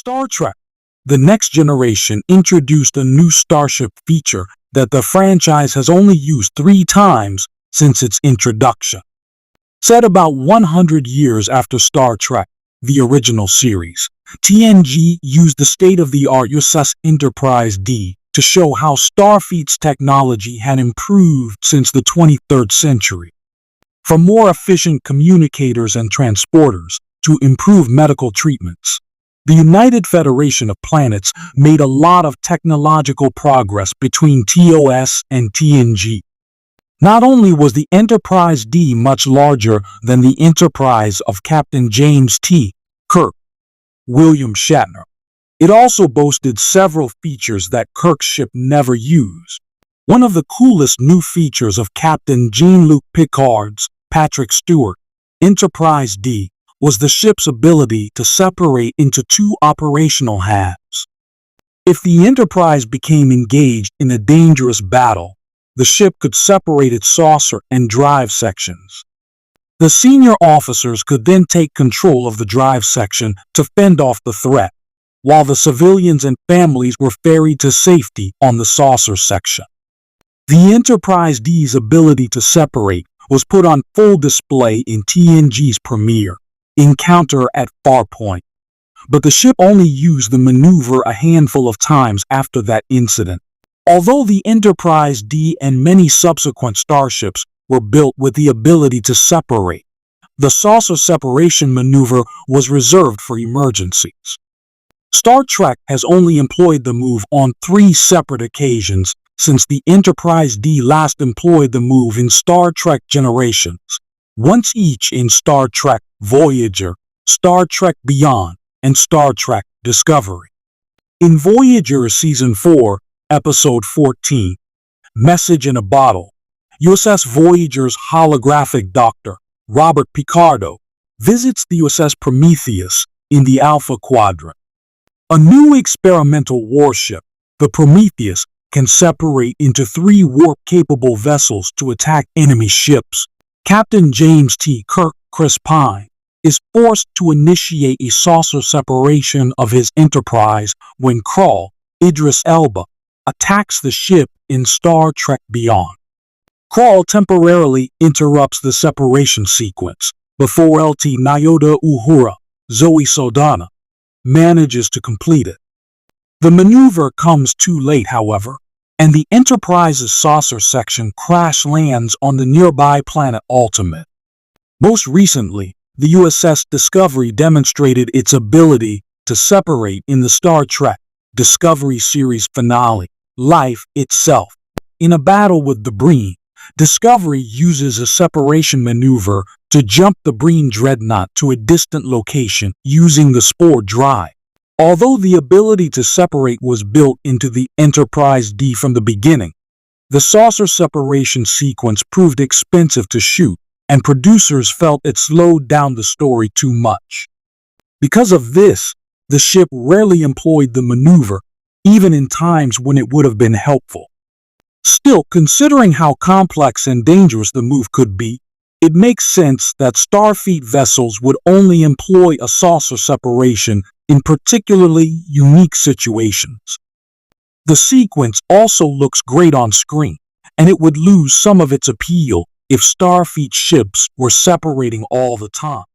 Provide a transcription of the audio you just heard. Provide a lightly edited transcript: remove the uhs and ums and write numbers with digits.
Star Trek: The Next Generation introduced a new starship feature that the franchise has only used 3 times since its introduction. Set about 100 years after Star Trek, the original series, TNG used the state-of-the-art USS Enterprise D to show how Starfleet's technology had improved since the 23rd century. From more efficient communicators and transporters to improved medical treatments, the United Federation of Planets made a lot of technological progress between TOS and TNG. Not only was the Enterprise D much larger than the Enterprise of Captain James T. Kirk, William Shatner, it also boasted several features that Kirk's ship never used. One of the coolest new features of Captain Jean-Luc Picard's Patrick Stewart Enterprise D was the ship's ability to separate into 2 operational halves. If the Enterprise became engaged in a dangerous battle, the ship could separate its saucer and drive sections. The senior officers could then take control of the drive section to fend off the threat, while the civilians and families were ferried to safety on the saucer section. The Enterprise D's ability to separate was put on full display in TNG's premiere, Encounter at Farpoint, but the ship only used the maneuver a handful of times after that incident. Although the Enterprise D and many subsequent starships were built with the ability to separate, the saucer separation maneuver was reserved for emergencies. Star Trek has only employed the move on 3 separate occasions since the Enterprise D last employed the move in Star Trek Generations, once each in Star Trek Voyager, Star Trek Beyond, and Star Trek Discovery. In Voyager Season 4, Episode 14, Message in a Bottle, USS Voyager's holographic doctor, Robert Picardo, visits the USS Prometheus in the Alpha Quadrant. A new experimental warship, the Prometheus, can separate into 3 warp-capable vessels to attack enemy ships. Captain James T. Kirk, Chris Pine, is forced to initiate a saucer separation of his Enterprise when Krall, Idris Elba, attacks the ship in Star Trek Beyond. Krall temporarily interrupts the separation sequence before LT Nyota Uhura, Zoe Saldana, manages to complete it. The maneuver comes too late, however, and the Enterprise's saucer section crash lands on the nearby planet Ultimate. Most recently, the USS Discovery demonstrated its ability to separate in the Star Trek Discovery series finale, Life Itself. In a battle with the Breen, Discovery uses a separation maneuver to jump the Breen dreadnought to a distant location using the Spore drive. Although the ability to separate was built into the Enterprise D from the beginning, the saucer separation sequence proved expensive to shoot, and producers felt it slowed down the story too much. Because of this, the ship rarely employed the maneuver, even in times when it would have been helpful. Still, considering how complex and dangerous the move could be, it makes sense that Starfleet vessels would only employ a saucer separation in particularly unique situations. The sequence also looks great on screen, and it would lose some of its appeal if Starfleet ships were separating all the time.